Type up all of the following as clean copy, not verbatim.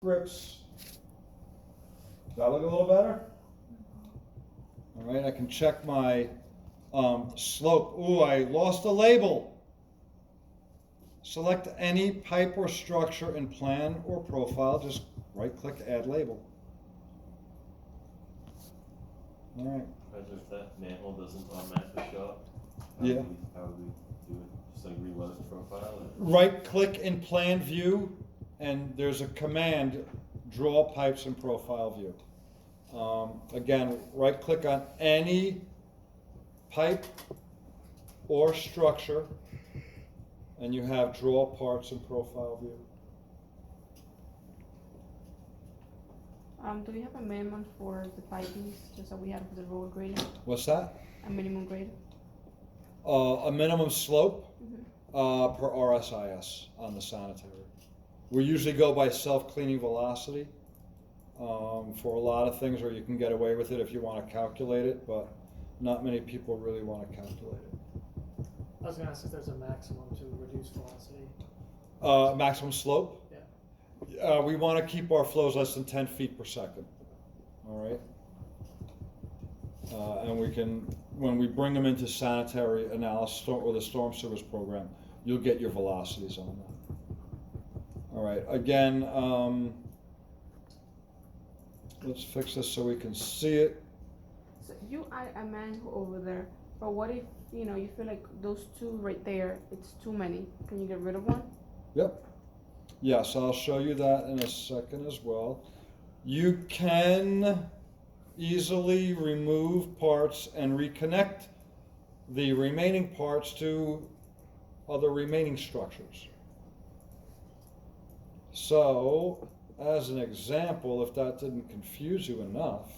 grips. Does that look a little better? All right, I can check my slope. Ooh, I lost a label. Select any pipe or structure in plan or profile. Just right-click, add label. All right. If that manhole doesn't automatically show up, Yeah. How would we do it? Just like reload the profile? Or? Right-click in plan view, and there's a command, draw pipes in profile view. Again, right-click on any pipe or structure, and you have draw parts in profile view. Do we have a minimum for the pipings, just so we have for the road grading? What's that? A minimum grade? A minimum slope Mm-hmm. per RSIS on the sanitary. We usually go by self-cleaning velocity for a lot of things, or you can get away with it if you want to calculate it, but not many people really want to calculate it. I was gonna ask if there's a maximum to reduce velocity. Maximum slope? Yeah. We want to keep our flows less than 10 feet per second. All right? And we can, when we bring them into sanitary analysis or the storm service program, you'll get your velocities on that. All right, again, let's fix this so we can see it. So you add a manhole over there, but what if, you know, you feel like those two right there, it's too many? Can you get rid of one? Yep. Yes, I'll show you that in a second as well. You can easily remove parts and reconnect the remaining parts to other remaining structures. So, as an example, if that didn't confuse you enough,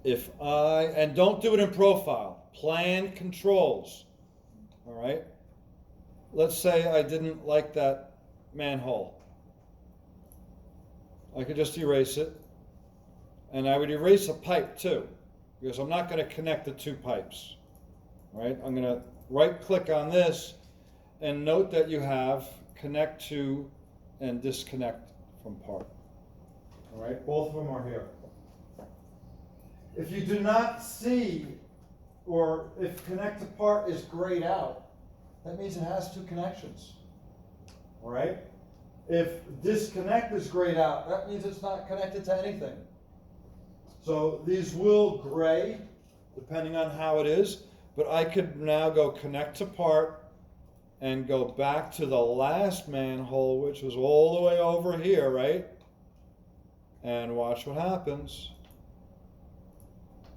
and don't do it in profile, plan controls, all right? Let's say I didn't like that manhole. I could just erase it, and I would erase a pipe too, because I'm not going to connect the two pipes. All right, I'm going to right-click on this, and note that you have connect to and disconnect from part. All right, both of them are here. If you do not see, or if connect to part is grayed out, that means it has two connections. All right? If disconnect is grayed out, that means it's not connected to anything. So these will gray, depending on how it is, but I could now go connect to part and go back to the last manhole, which was all the way over here, right? And watch what happens.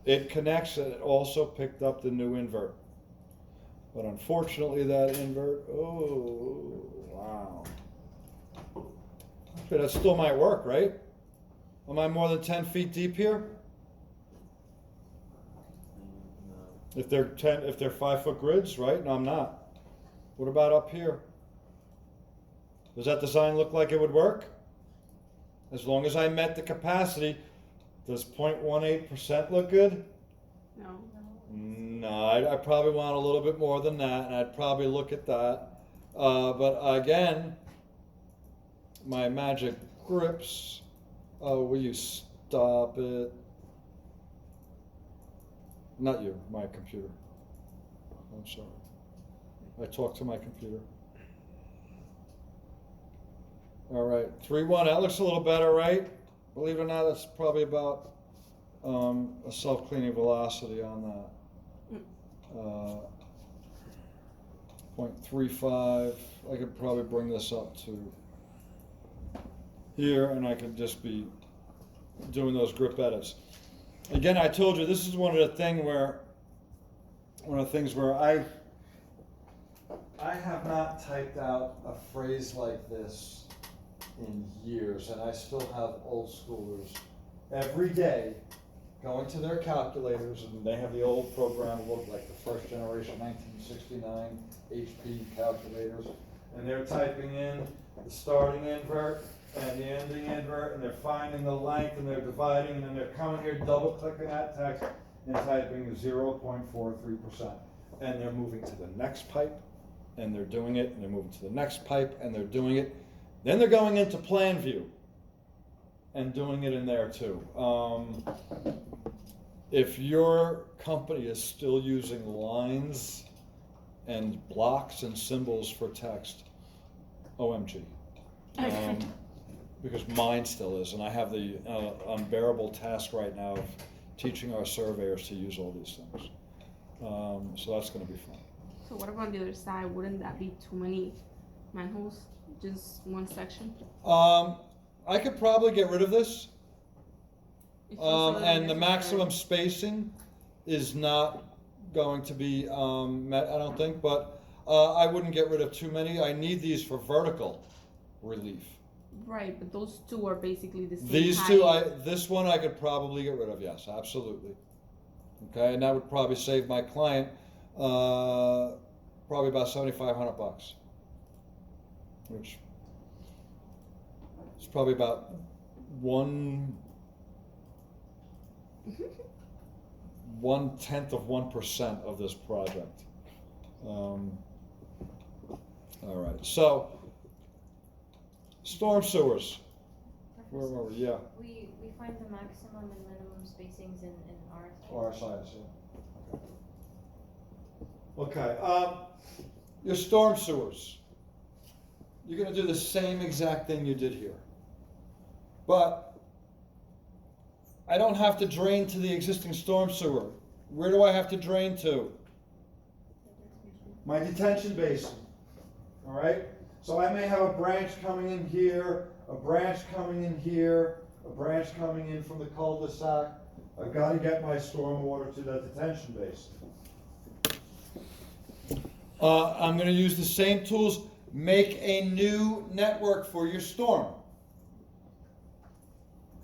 It connects, and it also picked up the new invert. But unfortunately that invert, oh, wow. Okay, that still might work, right? Am I more than 10 feet deep here? No. If they're 5 foot grids, right? No, I'm not. What about up here? Does that design look like it would work? As long as I met the capacity, does 0.18% look good? No. No, I probably want a little bit more than that, and I'd probably look at that. But again, my magic grips. Oh, will you stop it? Not you, my computer. I'm sorry. I talked to my computer. All right, 3-1. That looks a little better, right? Believe it or not, that's probably about a self-cleaning velocity on that. 0.35. I could probably bring this up to here, and I could just be doing those grip edits. Again, I told you this is one of the things where I have not typed out a phrase like this in years, and I still have old schoolers every day going to their calculators, and they have the old programmable, like the first generation 1969 HP calculators, and they're typing in the starting invert and the ending invert, and they're finding the length, and they're dividing, and then they're coming here, double clicking that text and typing 0.43%, and they're moving to the next pipe, and they're doing it, and they're moving to the next pipe, and they're doing it. Then they're going into plan view and doing it in there too. If your company is still using lines and blocks and symbols for text, OMG. Because mine still is, and I have the unbearable task right now of teaching our surveyors to use all these things. So that's gonna be fun. So what about the other side? Wouldn't that be too many manholes? Just one section? I could probably get rid of this. It's also And the unnecessary. maximum spacing is not going to be met, I don't think, but I wouldn't get rid of too many. I need these for vertical relief. Right, but those two are basically the same These height. two, this one I could probably get rid of, yes, absolutely. Okay, and that would probably save my client probably about $7,500, which is probably about 1/10% of this project. All right, so storm sewers. Where were we? Yeah. We find the maximum and minimum spacings in RSI. RSIs, yeah. Okay, your storm sewers. You're gonna do the same exact thing you did here. But I don't have to drain to the existing storm sewer. Where do I have to drain to? My detention basin, all right? So I may have a branch coming in here, a branch coming in here, a branch coming in from the cul-de-sac. I've got to get my stormwater to that detention basin. I'm going to use the same tools. Make a new network for your storm.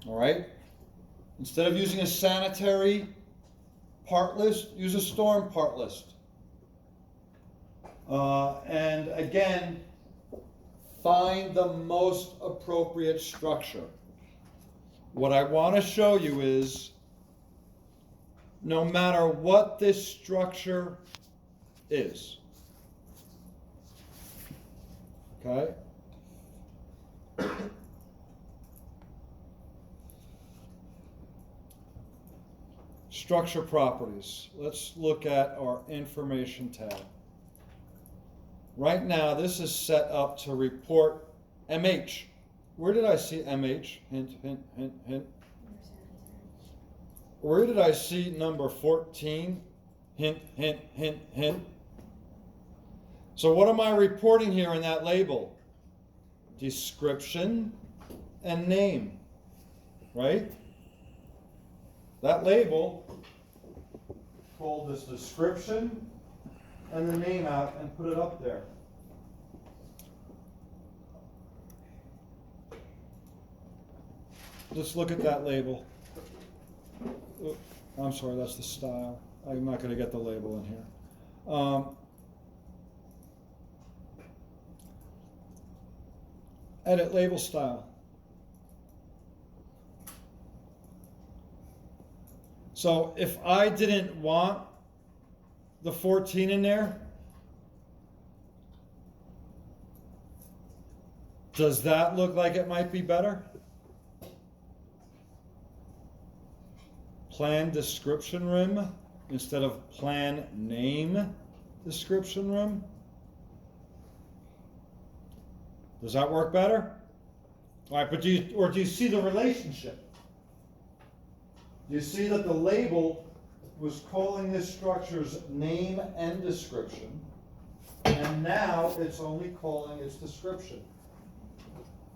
All right? Instead of using a sanitary part list, use a storm part list. And again, find the most appropriate structure. What I want to show you is, no matter what this structure is, okay? Structure properties. Let's look at our information tab. Right now, this is set up to report MH. Where did I see MH? Hint, hint, hint, hint. Where did I see number 14? Hint, hint, hint, hint. So what am I reporting here in that label? Description and name, right? That label, pull this description and the name out and put it up there. Let's look at that label. Oh, I'm sorry, that's the style. I'm not going to get the label in here. Edit label style. So if I didn't want the 14 in there, does that look like it might be better? Plan description rim instead of plan name description rim? Does that work better? All right, but do you see the relationship? Do you see that the label was calling this structure's name and description, and now it's only calling its description?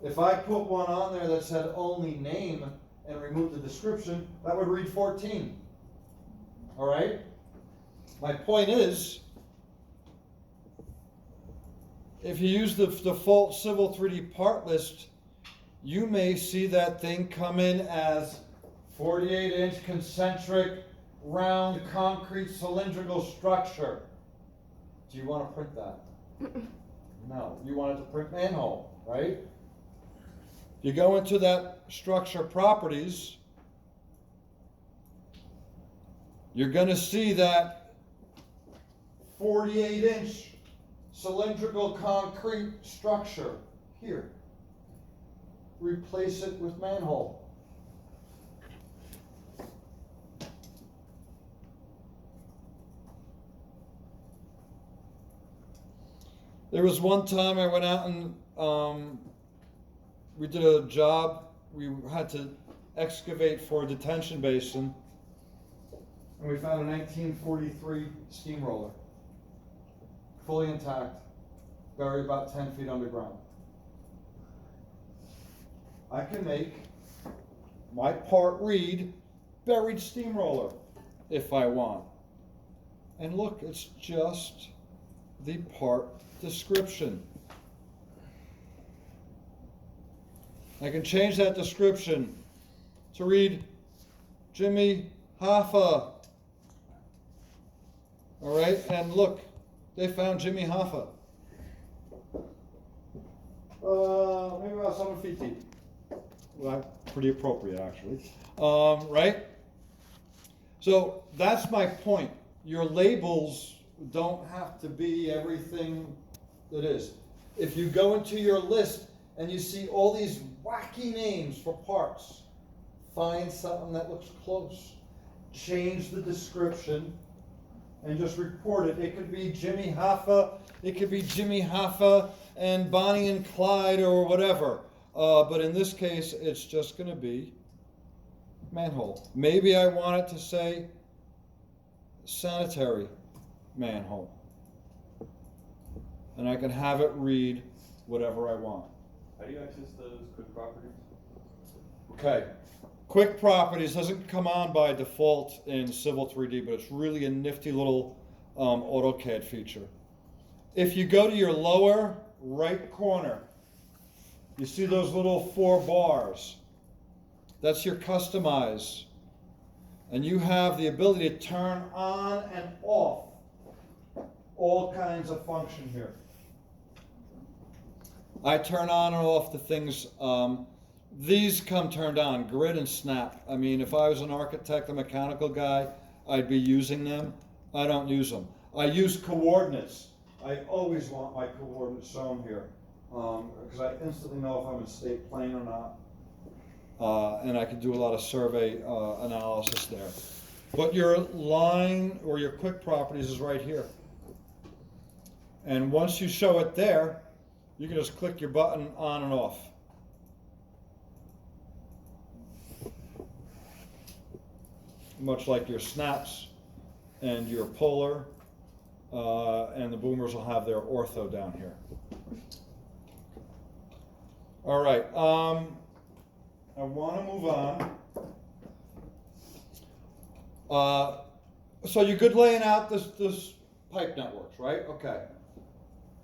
If I put one on there that said only name and removed the description, that would read 14. All right? My point is, if you use the default Civil 3D part list, you may see that thing come in as 48-inch concentric round concrete cylindrical structure. Do you want to print that? No. You want it to print manhole, right? You go into that structure properties, you're going to see that 48-inch cylindrical concrete structure here. Replace it with manhole. There was one time I went out and we did a job. We had to excavate for a detention basin, and we found a 1943 steamroller, fully intact, buried about 10 feet underground. I can make my part read buried steamroller if I want. And look, it's just the part description. I can change that description to read Jimmy Hoffa. All right, and look, they found Jimmy Hoffa. Maybe about 7 feet deep. Well, pretty appropriate actually. Right? So that's my point. Your labels don't have to be everything that is. If you go into your list and you see all these wacky names for parts, find something that looks close. Change the description and just report it. It could be Jimmy Hoffa, it could be Jimmy Hoffa and Bonnie and Clyde or whatever. But in this case, it's just going to be manhole. Maybe I want it to say sanitary manhole. And I can have it read whatever I want. How do you access those quick properties? Okay. Quick Properties doesn't come on by default in Civil 3D, but it's really a nifty little AutoCAD feature. If you go to your lower right corner, you see those little 4 bars. That's your customize. And you have the ability to turn on and off all kinds of function here. I turn on and off the things. These come turned on, grid and snap. I mean, if I was an architect, a mechanical guy, I'd be using them. I don't use them. I use coordinates. I always want my coordinates shown here because I instantly know if I'm in state plane or not. And I can do a lot of survey analysis there. But your line or your quick properties is right here. And once you show it there, you can just click your button on and off. Much like your snaps and your polar, and the boomers will have their ortho down here. All right, I want to move on. So you're good laying out this pipe networks, right? Okay.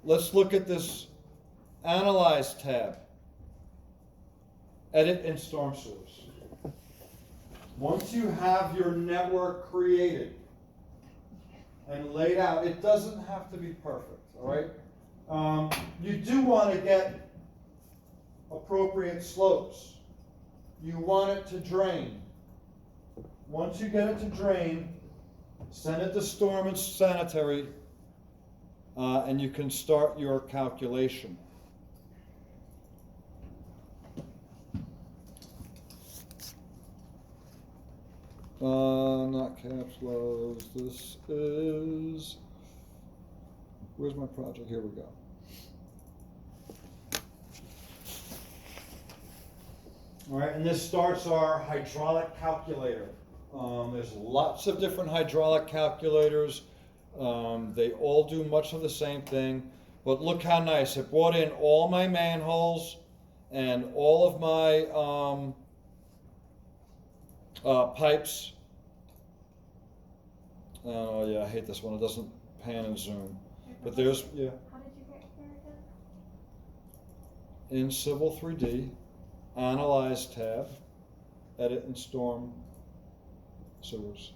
Let's look at this Analyze tab. Edit in storm sewers. Once you have your network created and laid out, it doesn't have to be perfect, all right? You do want to get appropriate slopes. You want it to drain. Once you get it to drain, send it to storm and sanitary, and you can start your calculation. Not caps lows. This is, where's my project? Here we go. All right, and this starts our hydraulic calculator. There's lots of different hydraulic calculators. They all do much of the same thing, but look how nice. It brought in all my manholes and all of my pipes. Oh yeah, I hate this one. It doesn't pan and zoom. But there's, yeah. How did you get here again? In Civil 3D, Analyze tab, Edit and Storm Sewers.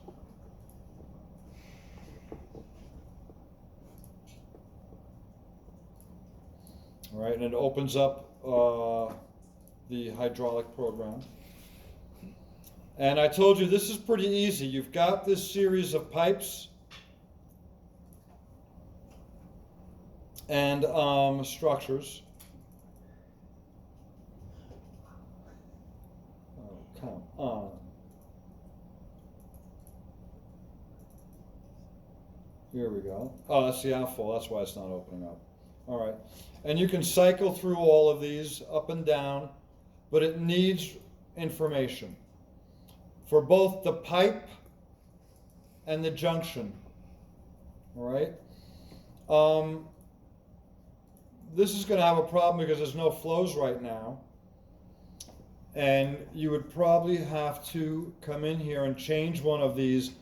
All right, and it opens up the hydraulic program. And I told you this is pretty easy. You've got this series of pipes, and structures. Oh, come on. Here we go. Oh, that's the outfall. That's why it's not opening up. All right. And you can cycle through all of these up and down, but it needs information for both the pipe and the junction. All right. This is going to have a problem because there's no flows right now. And you would probably have to come in here and change one of these.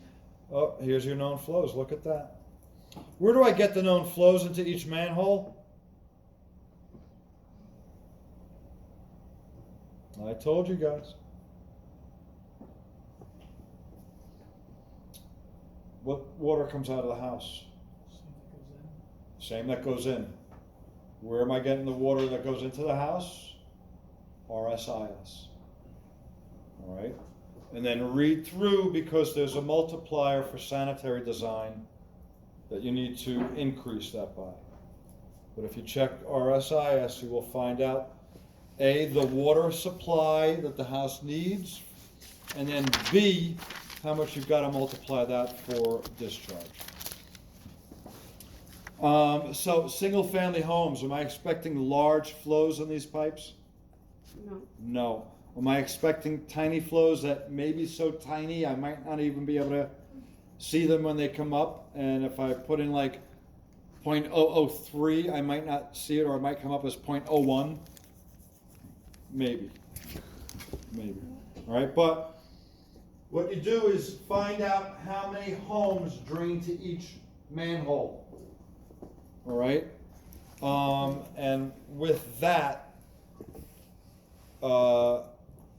Oh, here's your known flows. Look at that. Where do I get the known flows into each manhole? I told you guys. What water comes out of the house? Same that goes in. Where am I getting the water that goes into the house? RSIS. All right. And then read through, because there's a multiplier for sanitary design that you need to increase that by. But if you check RSIS, you will find out A, the water supply that the house needs, and then B, how much you've got to multiply that for discharge. So single family homes, am I expecting large flows in these pipes? No. No. Am I expecting tiny flows that may be so tiny I might not even be able to see them when they come up? And if I put in like 0.003, I might not see it, or it might come up as 0.01. Maybe. Maybe. All right, but what you do is find out how many homes drain to each manhole. All right? And with that,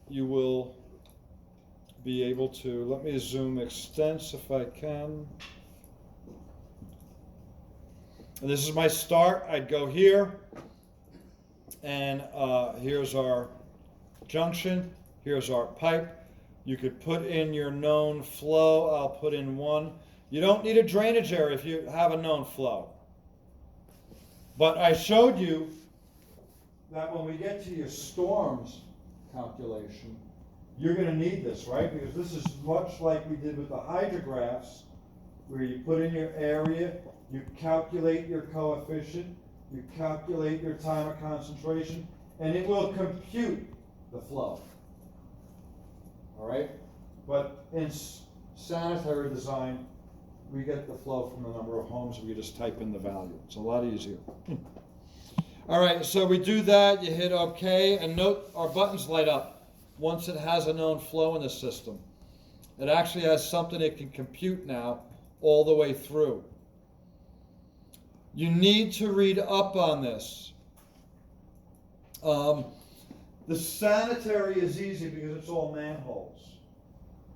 you will be able to, let me zoom extents if I can. And this is my start. I'd go here, and here's our junction, here's our pipe. You could put in your known flow. I'll put in one. You don't need a drainage area if you have a known flow. But I showed you that when we get to your storms calculation, you're going to need this, right? Because this is much like we did with the hydrographs, where you put in your area, you calculate your coefficient, you calculate your time of concentration, and it will compute the flow. All right? But in sanitary design, we get the flow from the number of homes. We just type in the value. It's a lot easier. All right, so we do that. You hit OK, and note our buttons light up once it has a known flow in the system. It actually has something it can compute now all the way through. You need to read up on this. The sanitary is easy because it's all manholes.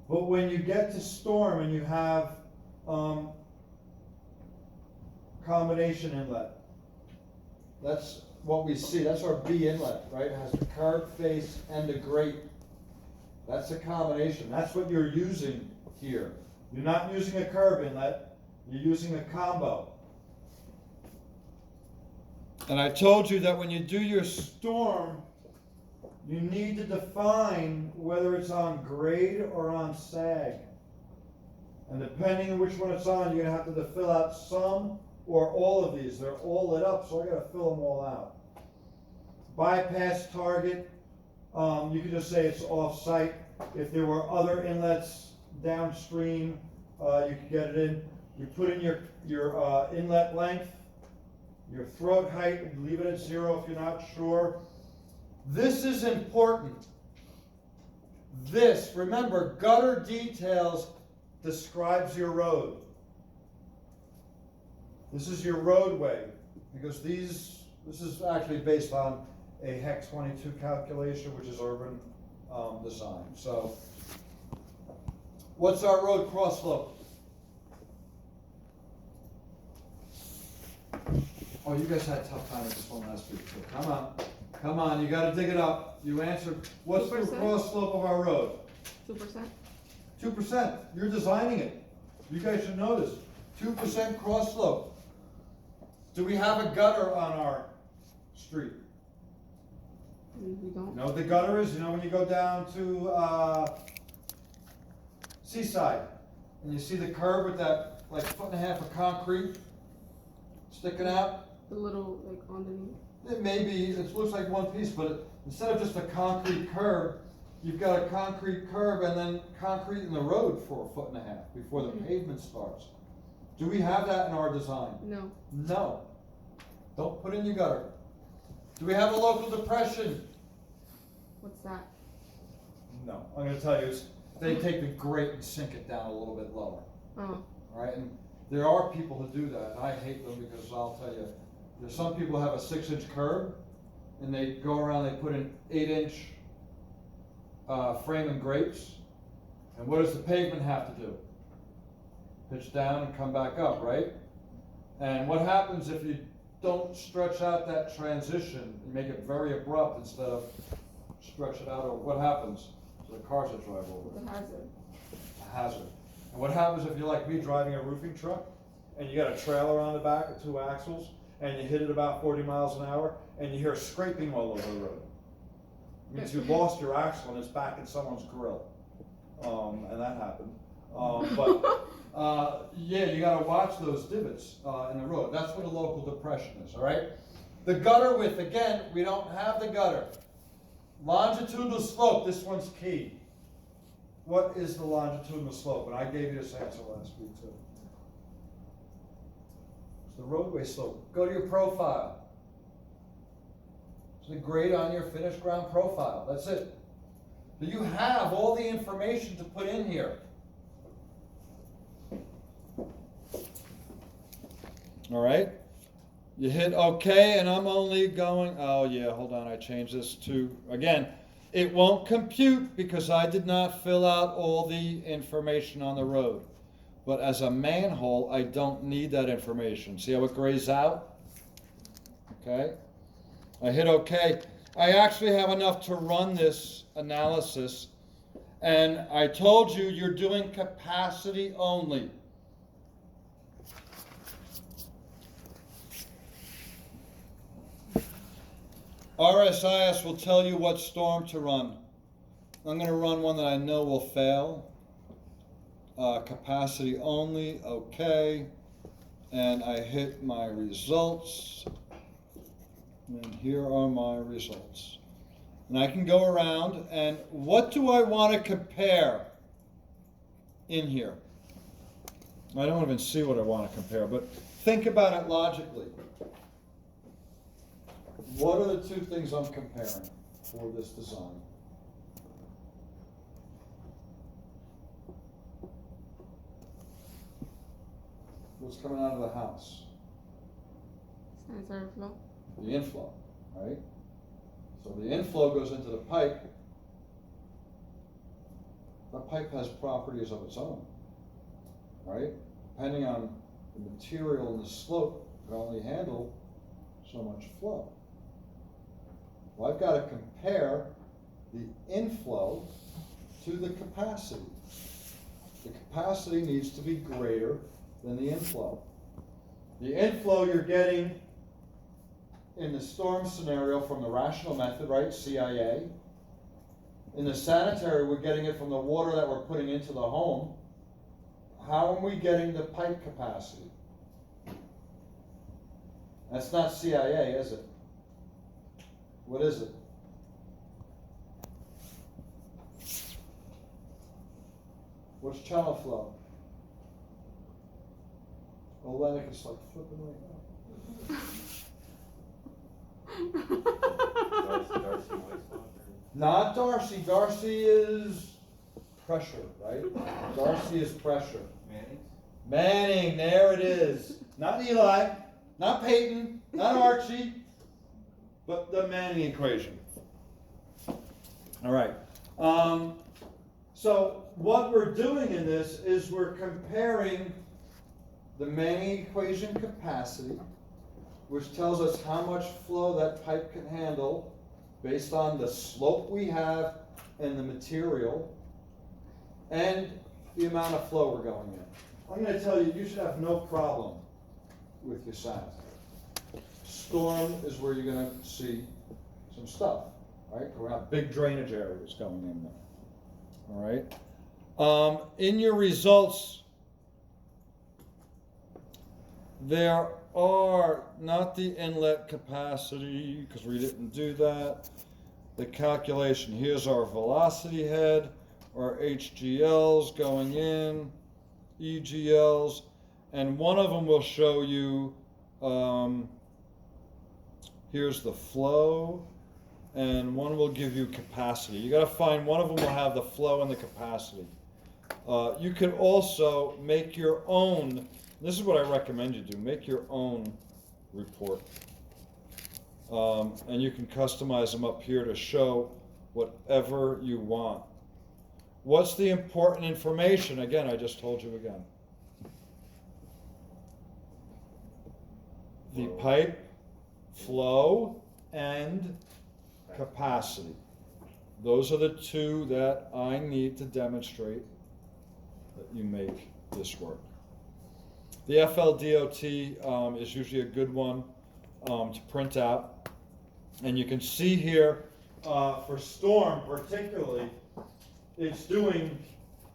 But when you get to storm and you have combination inlet, that's what we see. That's our B inlet, right? It has a curved face and a grate. That's a combination. That's what you're using here. You're not using a curve inlet. You're using a combo. And I told you that when you do your storm, you need to define whether it's on grade or on sag. And depending on which one it's on, you're going to have to fill out some or all of these. They're all lit up, so I got to fill them all out. Bypass target, you can just say it's off-site. If there were other inlets downstream, you could get it in. You put in your inlet length, your throat height, and leave it at 0 if you're not sure. This is important. This, remember, gutter details describes your road. This is your roadway, because this is actually based on a HEC 22 calculation, which is urban design. So, what's our road cross slope? Oh, you guys had a tough time with this one last week, so come on, you gotta dig it up. You answered, what's the 2%? cross slope of our road? 2%? 2%, you're designing it. You guys should know this. 2% cross slope. Do we have a gutter on our street? We don't. You know what the gutter is? You know when you go down to Seaside and you see the curb with that like 1.5 foot of concrete sticking out? The little, like, underneath. It may be, it looks like one piece, but instead of just a concrete curb, you've got a concrete curb and then concrete in the road for 1.5 foot before the pavement starts. Do we have that in our design? No. No. Don't put in your gutter. Do we have a local depression? What's that? No. I'm gonna tell you, they take the grate and sink it down a little bit lower. Oh. Right? And there are people who do that, and I hate them because I'll tell you, there's some people who have a 6-inch curb, and they go around, they put in 8-inch frame and grates, and what does the pavement have to do? Pitch down and come back up, right? And what happens if you don't stretch out that transition and make it very abrupt instead of stretch it out, or what happens to the cars that drive over it? The hazard. A hazard. And what happens if you're like me driving a roofing truck and you got a trailer on the back with 2 axles and you hit it about 40 miles an hour and you hear scraping all over the road? It means you lost your axle and it's back in someone's grill. And that happened. Yeah, you gotta watch those divots in the road. That's what a local depression is, all right? The gutter width, again, we don't have the gutter. Longitudinal slope, this one's key. What is the longitudinal slope? And I gave you this answer last week too. It's the roadway slope. Go to your profile. It's the grade on your finished ground profile. That's it. So you have all the information to put in here. All right. You hit OK, and I'm only going, oh yeah, hold on, I changed this to, again, it won't compute because I did not fill out all the information on the road. But as a manhole, I don't need that information. See how it grays out? Okay. I hit OK. I actually have enough to run this analysis. And I told you, you're doing capacity only. RSIS will tell you what storm to run. I'm going to run one that I know will fail. Capacity only, okay. And I hit my results. And here are my results. And I can go around and what do I want to compare in here? I don't even see what I want to compare, but think about it logically. What are the 2 things I'm comparing for this design? What's coming out of the house? Sanitary flow. The inflow, right? So the inflow goes into the pipe. The pipe has properties of its own, right? Depending on the material and the slope, it can only handle so much flow. Well, I've got to compare the inflow to the capacity. The capacity needs to be greater than the inflow. The inflow you're getting in the storm scenario from the rational method, right, CIA. In the sanitary, we're getting it from the water that we're putting into the home. How are we getting the pipe capacity? That's not CIA, is it? What is it? What's channel flow? Oleg is like flipping right now. Darcy Weissbach, Not Darcy. Darcy is pressure, right? Darcy is pressure. Manning, there it is. Not Eli, not Peyton, not Archie, but the Manning equation. All right. So what we're doing in this is we're comparing the Manning equation capacity, which tells us how much flow that pipe can handle based on the slope we have and the material and the amount of flow we're going in. I'm going to tell you, you should have no problem with your sanitary. Storm is where you're gonna see some stuff, right? We're not big drainage areas going in there, all right? In your results, there are not the inlet capacity, because we didn't do that. The calculation, here's our velocity head, our HGLs going in, EGLs, and one of them will show you, here's the flow, and one will give you capacity. You gotta find, one of them will have the flow and the capacity. You could also make your own, this is what I recommend you do, make your own report. And you can customize them up here to show whatever you want. What's the important information? Again, I just told you again. The pipe, flow, and capacity. Those are the two that I need to demonstrate that you make this work. The FLDOT is usually a good one to print out. And you can see here, for storm particularly, it's doing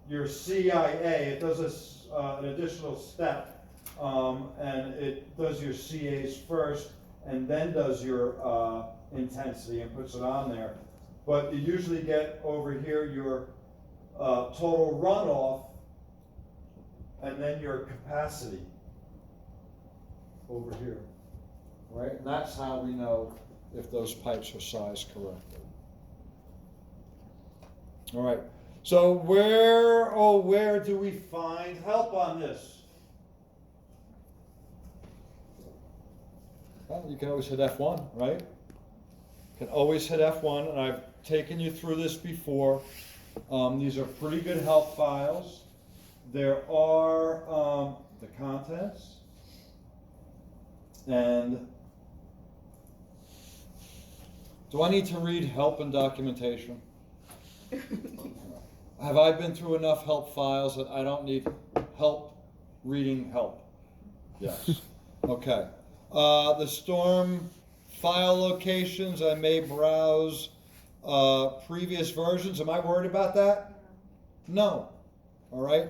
your CIA. It does an additional step, and it does your CAs first, and then does your intensity and puts it on there. But you usually get over here your total runoff, and then your capacity over here, right? And that's how we know if those pipes are sized correctly. All right, so where do we find help on this? Well, you can always hit F1, right? You can always hit F1, and I've taken you through this before. These are pretty good help files. There are the contents, and do I need to read help and documentation? Have I been through enough help files that I don't need help reading help? Yes. Okay. The storm file locations, I may browse previous versions. Am I worried about that? No. All right.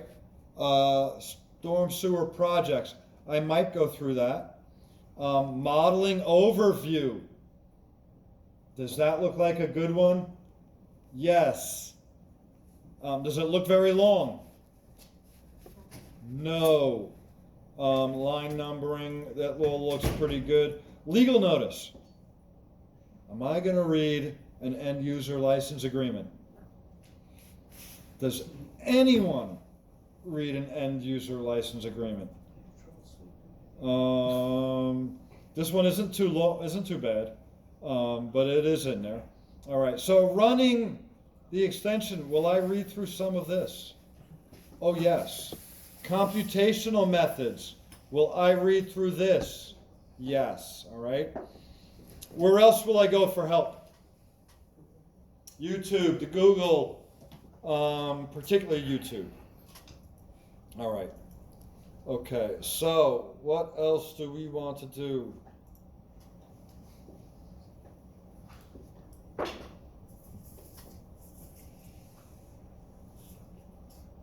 Storm sewer projects, I might go through that. Modeling overview. Does that look like a good one? Yes. Does it look very long? No. Line numbering, that looks pretty good. Legal notice. Am I going to read an end user license agreement? Does anyone read an end user license agreement? This one isn't too long, isn't too bad, but it is in there. All right, so running the extension, will I read through some of this? Oh yes. Computational methods, will I read through this? Yes, all right. Where else will I go for help? YouTube, to Google, particularly YouTube. All right. Okay, so what else do we want to do?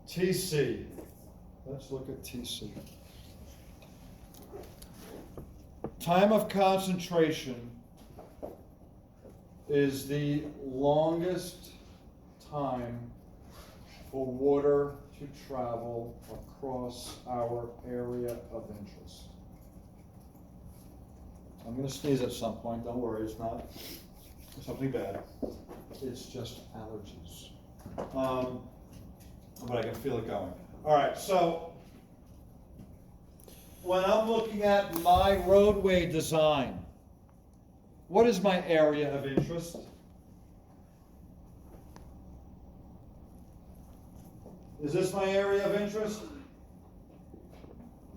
TC. Let's look at TC. Time of concentration is the longest time for water to travel across our area of interest. I'm going to sneeze at some point, don't worry, it's not something bad. It's just allergies. But I can feel it going. All right, so when I'm looking at my roadway design, what is my area of interest? Is this my area of interest?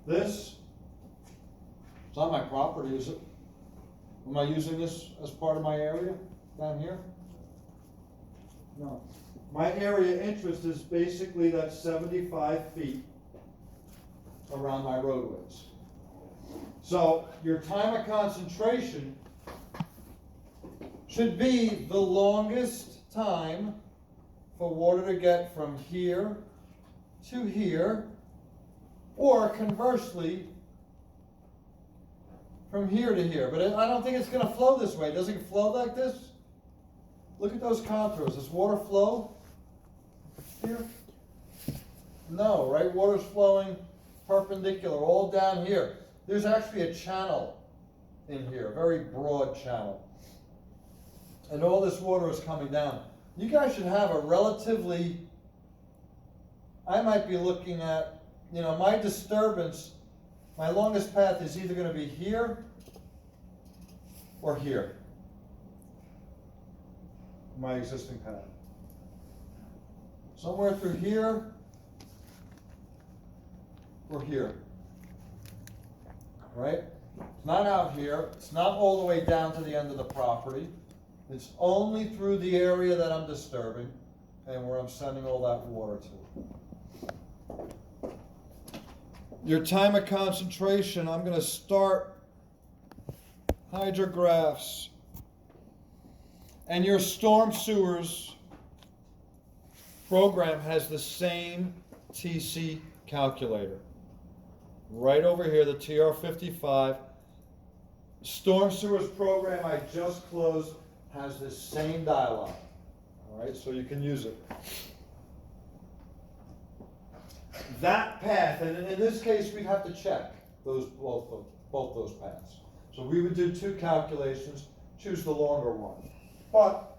This? It's on my property, is it? Am I using this as part of my area down here? No. My area of interest is basically that 75 feet around my roadways. So your time of concentration should be the longest time for water to get from here to here, or conversely, from here to here. But I don't think it's going to flow this way. Does it flow like this? Look at those contours. Does water flow here? No, right? Water's flowing perpendicular all down here. There's actually a channel in here, a very broad channel. And all this water is coming down. You guys should have a relatively, I might be looking at, my disturbance, my longest path is either going to be here or here. My existing path. Somewhere through here or here. Right? It's not out here. It's not all the way down to the end of the property. It's only through the area that I'm disturbing and where I'm sending all that water to. Your time of concentration, I'm going to start hydrographs. And your storm sewers program has the same TC calculator. Right over here, the TR55. Storm sewers program I just closed has this same dialogue. All right, so you can use it. That path, and in this case, we'd have to check both those paths. So we would do two calculations, choose the longer one. But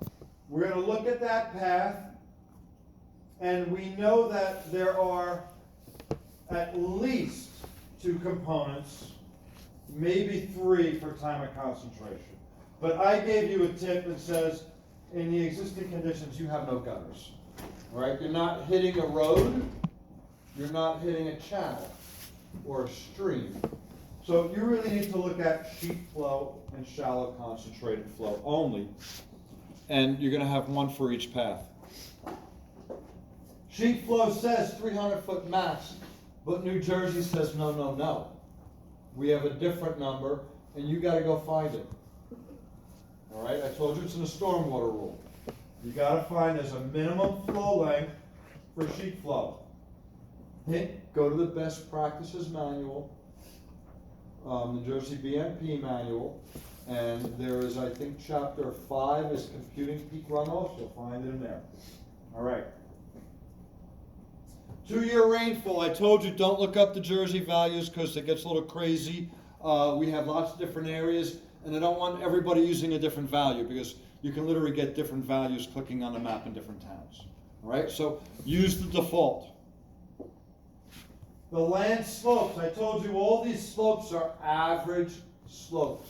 we're going to look at that path, and we know that there are at least two components, maybe three for time of concentration. But I gave you a tip that says, in the existing conditions, you have no gutters. All right? You're not hitting a road. You're not hitting a channel or a stream. So you really need to look at sheet flow and shallow concentrated flow only. And you're going to have one for each path. Sheet flow says 300-foot max, but New Jersey says no, no, no. We have a different number, and you got to go find it. All right, I told you it's in the stormwater rule. You got to find there's a minimum flow length for sheet flow. Go to the best practices manual, New Jersey BMP manual, and there is, I think, chapter 5 is computing peak runoffs. You'll find it in there. All right. 2-year rainfall. I told you don't look up the Jersey values because it gets a little crazy. We have lots of different areas, and I don't want everybody using a different value because you can literally get different values clicking on the map in different towns. All right, so use the default. The land slopes. I told you all these slopes are average slopes.